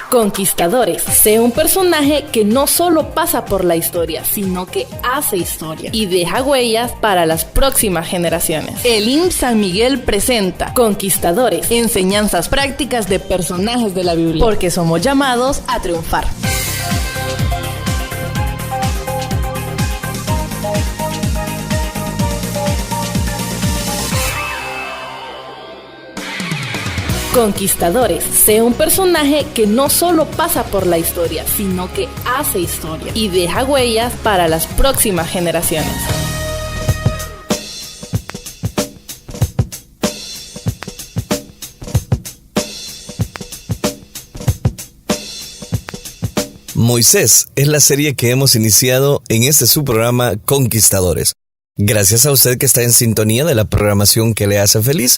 Conquistadores. Sé un personaje que no solo pasa por la historia, sino que hace historia y deja huellas para las próximas generaciones. El IMSS San Miguel presenta Conquistadores, enseñanzas prácticas de personajes de la Biblia, porque somos llamados a triunfar. Conquistadores. Sé un personaje que no solo pasa por la historia, sino que hace historia y deja huellas para las próximas generaciones. Moisés es la serie que hemos iniciado en este su programa Conquistadores. Gracias a usted que está en sintonía de la programación que le hace feliz.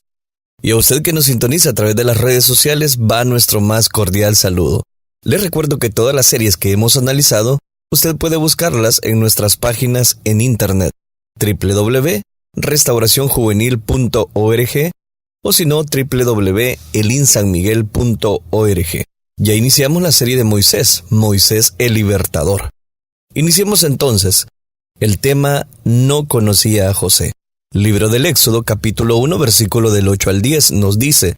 Y a usted que nos sintoniza a través de las redes sociales, va nuestro más cordial saludo. Les recuerdo que todas las series que hemos analizado, usted puede buscarlas en nuestras páginas en internet, www.restauracionjuvenil.org o si no, www.elinsanmiguel.org. Ya iniciamos la serie de Moisés, Moisés el Libertador. Iniciemos entonces. El tema No conocía a José. Libro del Éxodo, capítulo 1, versículo del 8 al 10, nos dice: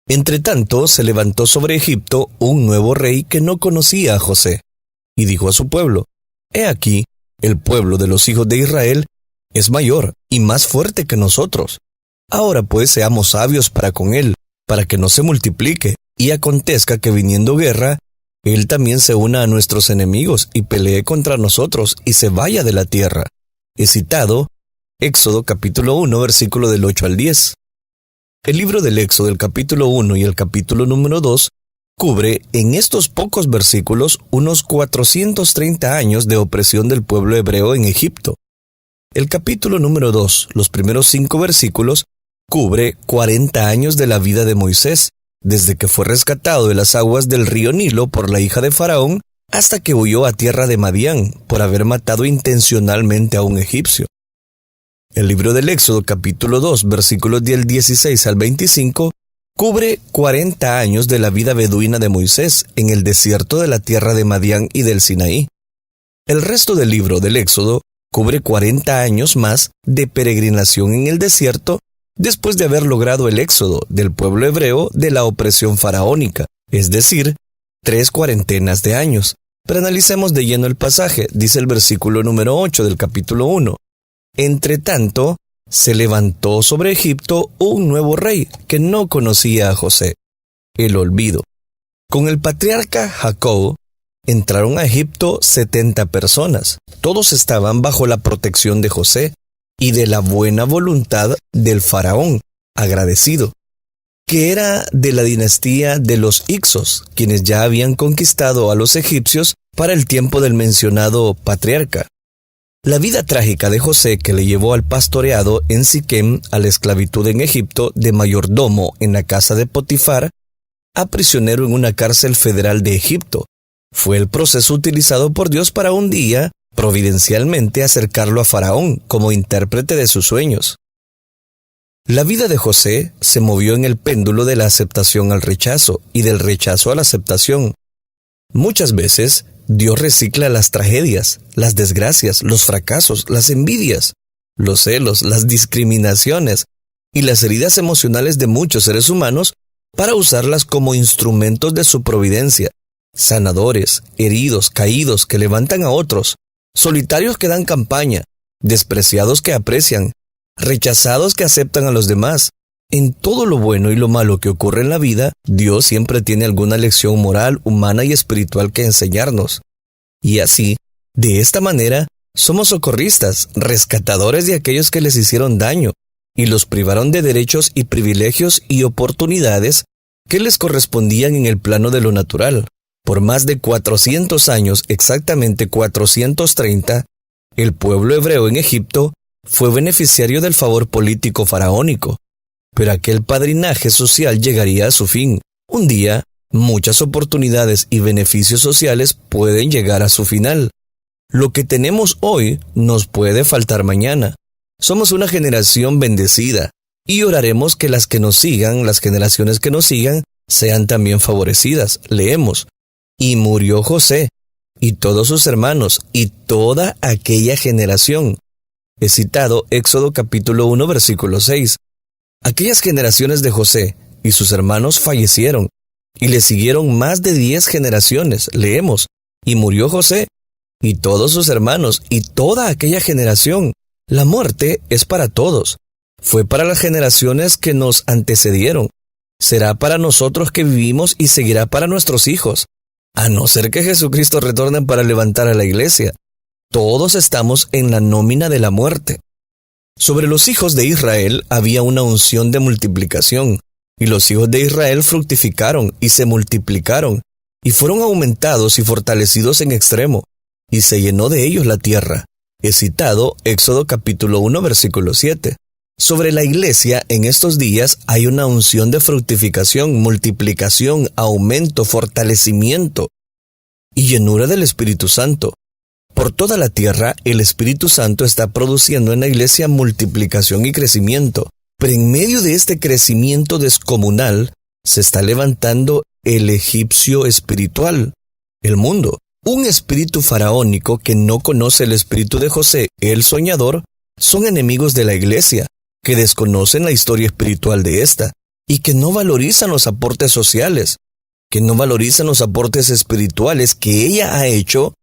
Entretanto se levantó sobre Egipto un nuevo rey que no conocía a José, y dijo a su pueblo: He aquí, el pueblo de los hijos de Israel es mayor y más fuerte que nosotros. Ahora pues seamos sabios para con él, para que no se multiplique, y acontezca que viniendo guerra, él también se una a nuestros enemigos y pelee contra nosotros y se vaya de la tierra. He citado Éxodo capítulo 1, versículo del 8 al 10. El libro del Éxodo, el capítulo 1 y el capítulo número 2, cubre en estos pocos versículos unos 430 años de opresión del pueblo hebreo en Egipto. El capítulo número 2, los primeros 5 versículos, cubre 40 años de la vida de Moisés, desde que fue rescatado de las aguas del río Nilo por la hija de Faraón, hasta que huyó a tierra de Madián por haber matado intencionalmente a un egipcio. El libro del Éxodo, capítulo 2, versículos del 16 al 25, cubre 40 años de la vida beduina de Moisés en el desierto de la tierra de Madián y del Sinaí. El resto del libro del Éxodo cubre 40 años más de peregrinación en el desierto después de haber logrado el éxodo del pueblo hebreo de la opresión faraónica, es decir, 3 cuarentenas de años. Pero analicemos de lleno el pasaje, dice el versículo número 8 del capítulo 1. Entretanto, se levantó sobre Egipto un nuevo rey que no conocía a José. El olvido. Con el patriarca Jacob, entraron a Egipto 70 personas. Todos estaban bajo la protección de José y de la buena voluntad del faraón, agradecido, que era de la dinastía de los Hicsos, quienes ya habían conquistado a los egipcios para el tiempo del mencionado patriarca. La vida trágica de José, que le llevó al pastoreado en Siquem, a la esclavitud en Egipto, de mayordomo en la casa de Potifar, a prisionero en una cárcel federal de Egipto, fue el proceso utilizado por Dios para un día, providencialmente, acercarlo a Faraón como intérprete de sus sueños. La vida de José se movió en el péndulo de la aceptación al rechazo y del rechazo a la aceptación. Muchas veces, Dios recicla las tragedias, las desgracias, los fracasos, las envidias, los celos, las discriminaciones y las heridas emocionales de muchos seres humanos para usarlas como instrumentos de su providencia, sanadores, heridos, caídos que levantan a otros, solitarios que dan campaña, despreciados que aprecian, rechazados que aceptan a los demás. En todo lo bueno y lo malo que ocurre en la vida, Dios siempre tiene alguna lección moral, humana y espiritual que enseñarnos. Y así, de esta manera, somos socorristas, rescatadores de aquellos que les hicieron daño y los privaron de derechos y privilegios y oportunidades que les correspondían en el plano de lo natural. Por más de 400 años, exactamente 430, el pueblo hebreo en Egipto fue beneficiario del favor político faraónico. Pero aquel padrinaje social llegaría a su fin. Un día, muchas oportunidades y beneficios sociales pueden llegar a su final. Lo que tenemos hoy nos puede faltar mañana. Somos una generación bendecida y oraremos que las generaciones que nos sigan, sean también favorecidas. Leemos, y murió José, y todos sus hermanos, y toda aquella generación. He citado Éxodo capítulo 1, versículo 6. Aquellas generaciones de José y sus hermanos fallecieron, y le siguieron más de 10 generaciones. Leemos, y murió José, y todos sus hermanos, y toda aquella generación. La muerte es para todos. Fue para las generaciones que nos antecedieron. Será para nosotros que vivimos y seguirá para nuestros hijos. A no ser que Jesucristo retorne para levantar a la iglesia. Todos estamos en la nómina de la muerte. Sobre los hijos de Israel había una unción de multiplicación, y los hijos de Israel fructificaron y se multiplicaron, y fueron aumentados y fortalecidos en extremo, y se llenó de ellos la tierra. He citado Éxodo capítulo 1, versículo 7. Sobre la iglesia en estos días hay una unción de fructificación, multiplicación, aumento, fortalecimiento y llenura del Espíritu Santo. Por toda la tierra, el Espíritu Santo está produciendo en la iglesia multiplicación y crecimiento. Pero en medio de este crecimiento descomunal, se está levantando el egipcio espiritual, el mundo. Un espíritu faraónico que no conoce el espíritu de José, el soñador, son enemigos de la iglesia, que desconocen la historia espiritual de esta, y que no valorizan los aportes sociales, que no valorizan los aportes espirituales que ella ha hecho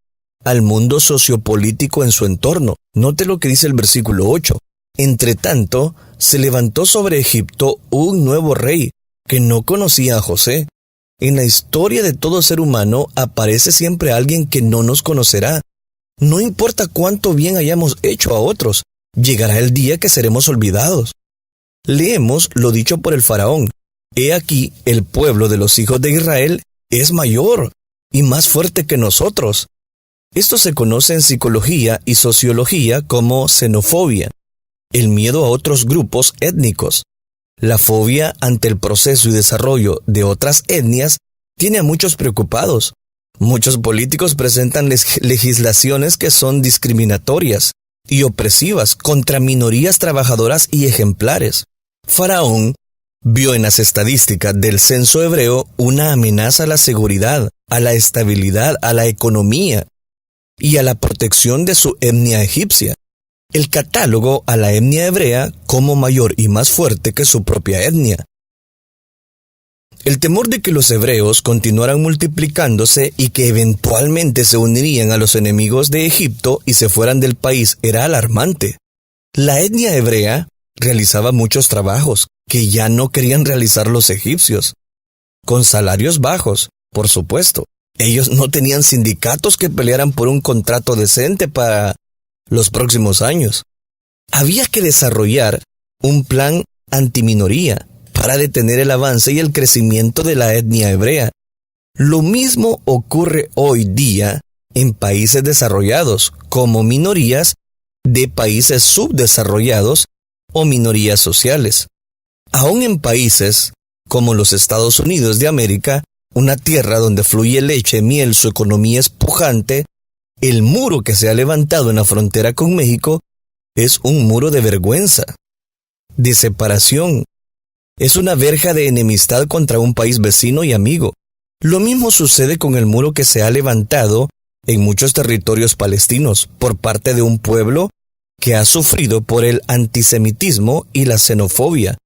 al mundo sociopolítico en su entorno. Note lo que dice el versículo 8. Entre tanto, se levantó sobre Egipto un nuevo rey, que no conocía a José. En la historia de todo ser humano aparece siempre alguien que no nos conocerá. No importa cuánto bien hayamos hecho a otros, llegará el día que seremos olvidados. Leemos lo dicho por el faraón. He aquí, el pueblo de los hijos de Israel es mayor y más fuerte que nosotros. Esto se conoce en psicología y sociología como xenofobia, el miedo a otros grupos étnicos. La fobia ante el proceso y desarrollo de otras etnias tiene a muchos preocupados. Muchos políticos presentan legislaciones que son discriminatorias y opresivas contra minorías trabajadoras y ejemplares. Faraón vio en las estadísticas del censo hebreo una amenaza a la seguridad, a la estabilidad, a la economía y a la protección de su etnia egipcia. El catálogo a la etnia hebrea como mayor y más fuerte que su propia etnia. El temor de que los hebreos continuaran multiplicándose y que eventualmente se unirían a los enemigos de Egipto y se fueran del país era alarmante. La etnia hebrea realizaba muchos trabajos que ya no querían realizar los egipcios, con salarios bajos, por supuesto. Ellos no tenían sindicatos que pelearan por un contrato decente para los próximos años. Había que desarrollar un plan antiminoría para detener el avance y el crecimiento de la etnia hebrea. Lo mismo ocurre hoy día en países desarrollados como minorías de países subdesarrollados o minorías sociales. Aún en países como los Estados Unidos de América, una tierra donde fluye leche, miel, su economía es pujante, el muro que se ha levantado en la frontera con México es un muro de vergüenza, de separación. Es una verja de enemistad contra un país vecino y amigo. Lo mismo sucede con el muro que se ha levantado en muchos territorios palestinos por parte de un pueblo que ha sufrido por el antisemitismo y la xenofobia.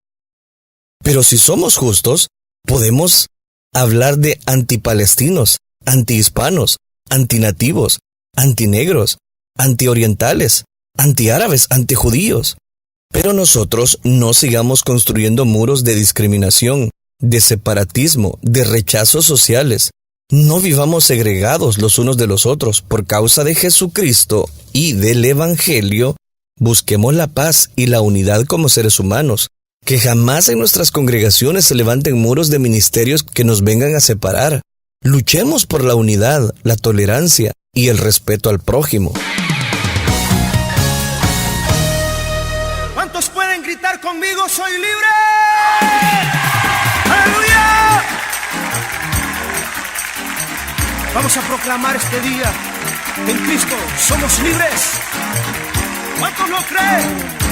Pero si somos justos, podemos hablar de antipalestinos, antihispanos, antinativos, antinegros, antiorientales, antiárabes, antijudíos. Pero nosotros no sigamos construyendo muros de discriminación, de separatismo, de rechazos sociales. No vivamos segregados los unos de los otros. Por causa de Jesucristo y del Evangelio, busquemos la paz y la unidad como seres humanos. Que jamás en nuestras congregaciones se levanten muros de ministerios que nos vengan a separar. Luchemos por la unidad, la tolerancia y el respeto al prójimo. ¿Cuántos pueden gritar conmigo, soy libre? ¡Aleluya! Vamos a proclamar este día, en Cristo somos libres. ¿Cuántos lo creen?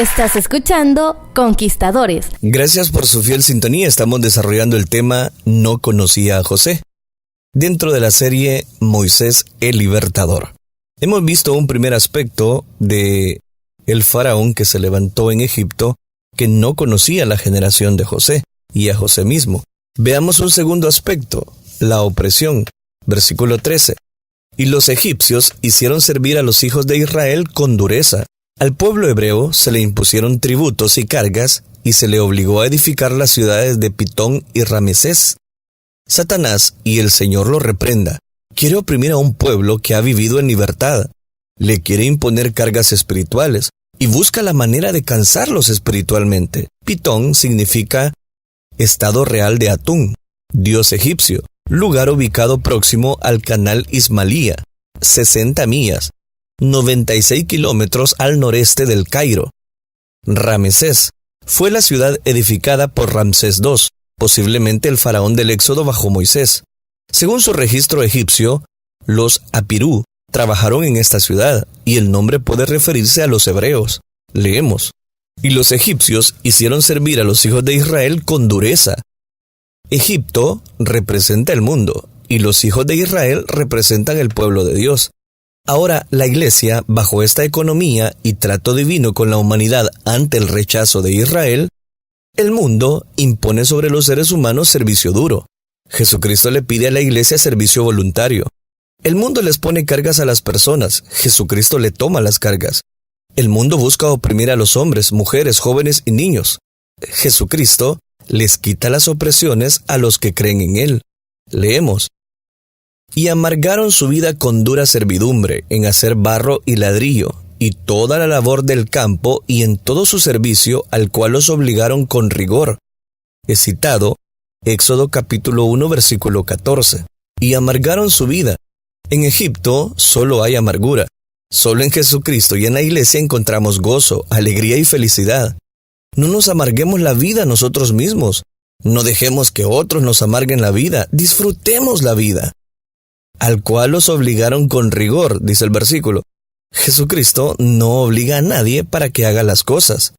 Estás escuchando Conquistadores. Gracias por su fiel sintonía. Estamos desarrollando el tema No conocía a José, dentro de la serie Moisés el Libertador. Hemos visto un primer aspecto de el faraón que se levantó en Egipto, que no conocía la generación de José y a José mismo. Veamos un segundo aspecto, la opresión. Versículo 13. Y los egipcios hicieron servir a los hijos de Israel con dureza. Al pueblo hebreo se le impusieron tributos y cargas, y se le obligó a edificar las ciudades de Pitón y Ramesés. Satanás, y el Señor lo reprenda, quiere oprimir a un pueblo que ha vivido en libertad. Le quiere imponer cargas espirituales, y busca la manera de cansarlos espiritualmente. Pitón significa estado real de Atún, dios egipcio, lugar ubicado próximo al canal Ismailía, 60 millas, 96 kilómetros al noreste del Cairo. Ramesés fue la ciudad edificada por Ramsés II, posiblemente el faraón del Éxodo bajo Moisés. Según su registro egipcio, los Apirú trabajaron en esta ciudad, y el nombre puede referirse a los hebreos. Leemos: y los egipcios hicieron servir a los hijos de Israel con dureza. Egipto representa el mundo, y los hijos de Israel representan el pueblo de Dios. Ahora, la Iglesia, bajo esta economía y trato divino con la humanidad ante el rechazo de Israel, el mundo impone sobre los seres humanos servicio duro. Jesucristo le pide a la Iglesia servicio voluntario. El mundo les pone cargas a las personas, Jesucristo le toma las cargas. El mundo busca oprimir a los hombres, mujeres, jóvenes y niños. Jesucristo les quita las opresiones a los que creen en Él. Leemos: y amargaron su vida con dura servidumbre, en hacer barro y ladrillo, y toda la labor del campo, y en todo su servicio, al cual los obligaron con rigor. Es citado Éxodo capítulo 1, versículo 14. Y amargaron su vida. En Egipto solo hay amargura. Solo en Jesucristo y en la Iglesia encontramos gozo, alegría y felicidad. No nos amarguemos la vida nosotros mismos. No dejemos que otros nos amarguen la vida. Disfrutemos la vida. Al cual los obligaron con rigor, dice el versículo. Jesucristo no obliga a nadie para que haga las cosas.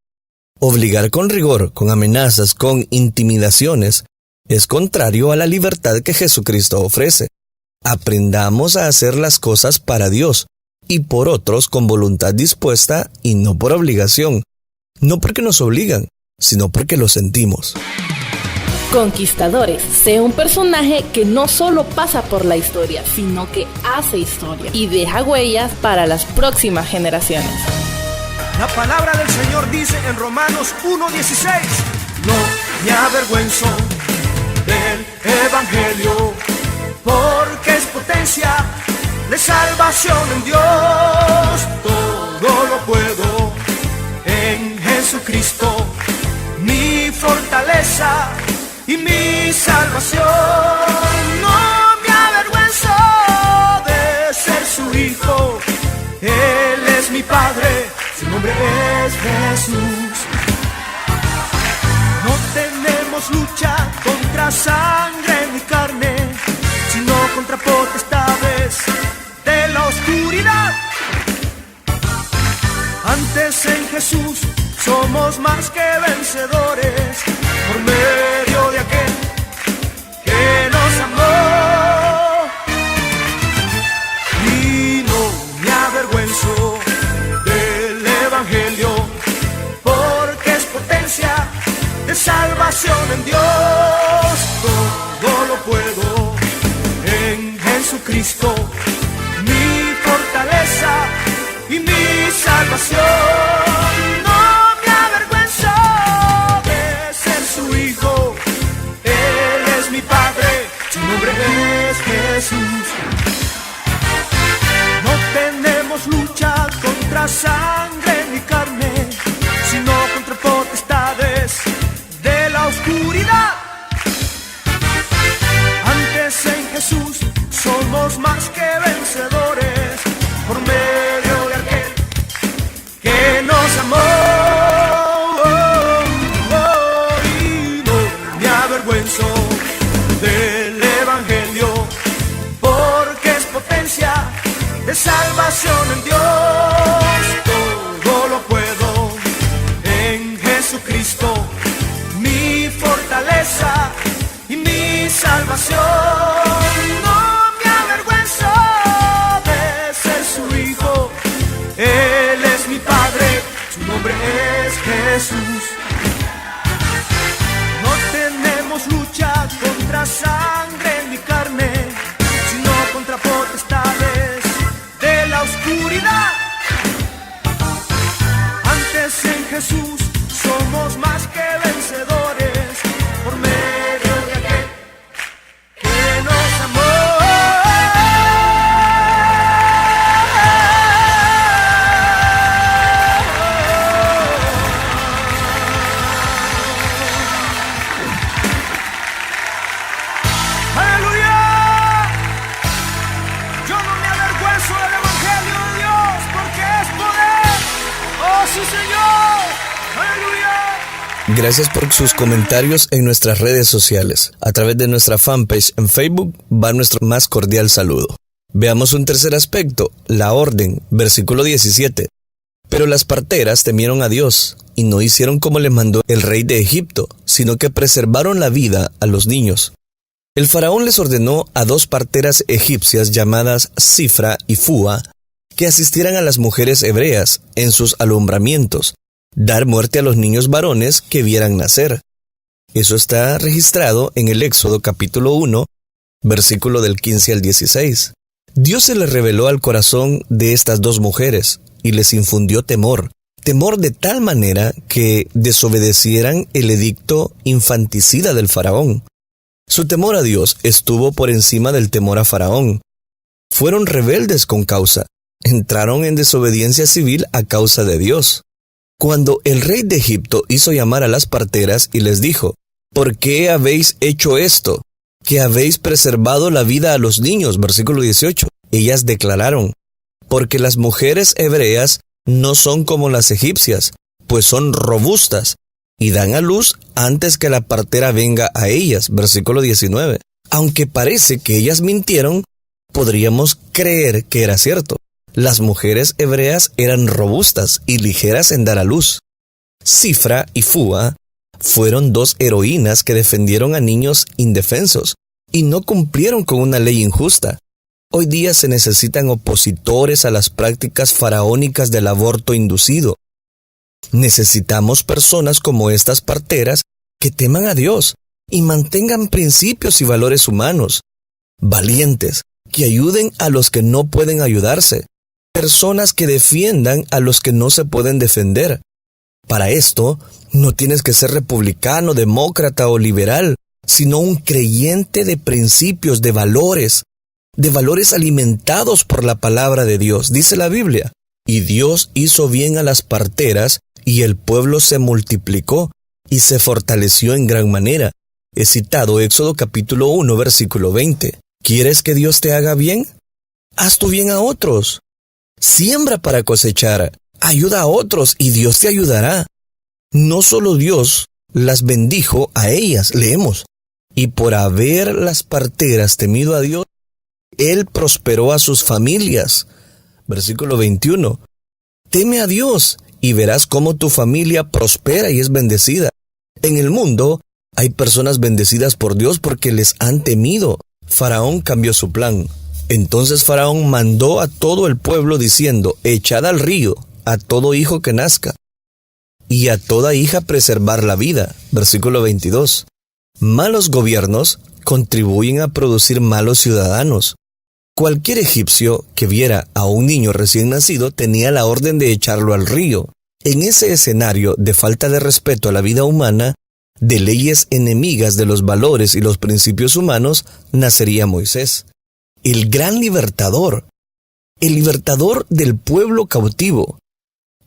Obligar con rigor, con amenazas, con intimidaciones, es contrario a la libertad que Jesucristo ofrece. Aprendamos a hacer las cosas para Dios y por otros con voluntad dispuesta y no por obligación. No porque nos obligan, sino porque lo sentimos. Conquistadores. Sé un personaje que no solo pasa por la historia, sino que hace historia y deja huellas para las próximas generaciones. La palabra del Señor dice en Romanos 1:16: no me avergüenzo del Evangelio, porque es potencia de salvación en Dios. Todo lo puedo en Jesucristo, mi fortaleza y mi salvación. No me avergüenzo de ser su hijo. Él es mi Padre, su nombre es Jesús. No tenemos lucha contra sangre ni carne, sino contra potestades de la oscuridad. Antes en Jesús somos más que vencedores, por medio de aquel que nos amó. Y no me avergüenzo del Evangelio, porque es potencia de salvación en Dios. Todo lo puedo en Jesucristo, mi fortaleza y mi salvación. No me avergüenzo de ser su hijo. Él es mi Padre, su nombre es Jesús. No tenemos lucha contra sangre ni carne, sino contra potestades de la oscuridad. Antes en Jesús somos más que vencedores, por medio de aquel que nos amó. Y no me avergüenzo del Evangelio, porque es potencia de salvación en Dios. Todo lo puedo salvación. No me avergüenzo de ser su hijo. Él es mi Padre, su nombre es Jesús. No tenemos lucha contra sangre ni carne, sino contra potestades de la oscuridad. Antes en Jesús somos más que vencedores, por medio de aquel que nos amó. ¡Aleluya! Yo no me avergüenzo del Evangelio de Dios, porque es poder. ¡Oh, sí, Señor! ¡Aleluya! Gracias por sus comentarios en nuestras redes sociales. A través de nuestra fanpage en Facebook va nuestro más cordial saludo. Veamos un tercer aspecto, la orden, versículo 17. Pero las parteras temieron a Dios y no hicieron como les mandó el rey de Egipto, sino que preservaron la vida a los niños. El faraón les ordenó a 2 parteras egipcias llamadas Cifra y Fua que asistieran a las mujeres hebreas en sus alumbramientos, dar muerte a los niños varones que vieran nacer. Eso está registrado en el Éxodo capítulo 1, versículo del 15 al 16. Dios se les reveló al corazón de estas 2 mujeres y les infundió temor de tal manera que desobedecieran el edicto infanticida del faraón. Su temor a Dios estuvo por encima del temor a Faraón. Fueron rebeldes con causa, entraron en desobediencia civil a causa de Dios. Cuando el rey de Egipto hizo llamar a las parteras y les dijo, ¿por qué habéis hecho esto? Que habéis preservado la vida a los niños, versículo 18. Ellas declararon, porque las mujeres hebreas no son como las egipcias, pues son robustas, y dan a luz antes que la partera venga a ellas, versículo 19. Aunque parece que ellas mintieron, podríamos creer que era cierto. Las mujeres hebreas eran robustas y ligeras en dar a luz. Cifra y Fua fueron 2 heroínas que defendieron a niños indefensos y no cumplieron con una ley injusta. Hoy día se necesitan opositores a las prácticas faraónicas del aborto inducido. Necesitamos personas como estas parteras que teman a Dios y mantengan principios y valores humanos, valientes, que ayuden a los que no pueden ayudarse, personas que defiendan a los que no se pueden defender. Para esto, no tienes que ser republicano, demócrata o liberal, sino un creyente de principios, de valores alimentados por la palabra de Dios. Dice la Biblia, y Dios hizo bien a las parteras, y el pueblo se multiplicó y se fortaleció en gran manera. He citado Éxodo capítulo 1, versículo 20. ¿Quieres que Dios te haga bien? Haz tu bien a otros. Siembra para cosechar. Ayuda a otros y Dios te ayudará. No solo Dios las bendijo a ellas, leemos, y por haber las parteras temido a Dios, Él prosperó a sus familias. Versículo 21. Teme a Dios y verás cómo tu familia prospera y es bendecida. En el mundo hay personas bendecidas por Dios porque les han temido. Faraón cambió su plan. Entonces Faraón mandó a todo el pueblo diciendo, echad al río a todo hijo que nazca, y a toda hija preservar la vida. Versículo 22. Malos gobiernos contribuyen a producir malos ciudadanos. Cualquier egipcio que viera a un niño recién nacido tenía la orden de echarlo al río. En ese escenario de falta de respeto a la vida humana, de leyes enemigas de los valores y los principios humanos, nacería Moisés, el gran libertador, el libertador del pueblo cautivo,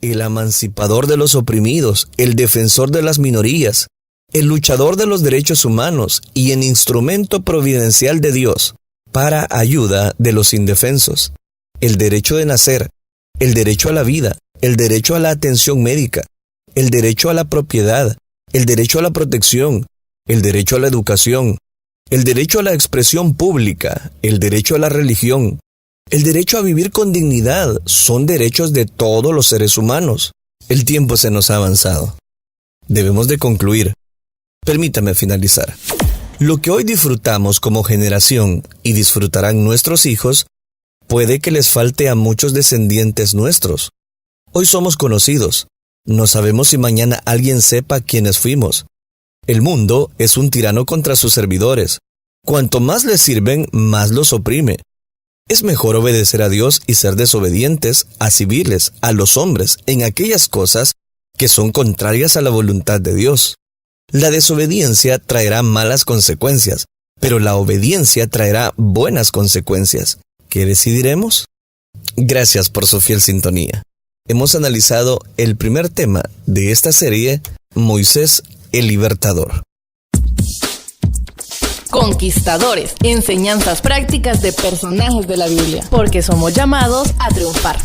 el emancipador de los oprimidos, el defensor de las minorías, el luchador de los derechos humanos y el instrumento providencial de Dios para ayuda de los indefensos. El derecho de nacer, el derecho a la vida, el derecho a la atención médica, el derecho a la propiedad, el derecho a la protección, el derecho a la educación, el derecho a la expresión pública, el derecho a la religión, el derecho a vivir con dignidad son derechos de todos los seres humanos. El tiempo se nos ha avanzado. Debemos de concluir. Permítame finalizar. Lo que hoy disfrutamos como generación y disfrutarán nuestros hijos, puede que les falte a muchos descendientes nuestros. Hoy somos conocidos. No sabemos si mañana alguien sepa quiénes fuimos. El mundo es un tirano contra sus servidores. Cuanto más les sirven, más los oprime. Es mejor obedecer a Dios y ser desobedientes a civiles, a los hombres, en aquellas cosas que son contrarias a la voluntad de Dios. La desobediencia traerá malas consecuencias, pero la obediencia traerá buenas consecuencias. ¿Qué decidiremos? Gracias por su fiel sintonía. Hemos analizado el primer tema de esta serie, Moisés el Libertador. Conquistadores, enseñanzas prácticas de personajes de la Biblia, porque somos llamados a triunfar.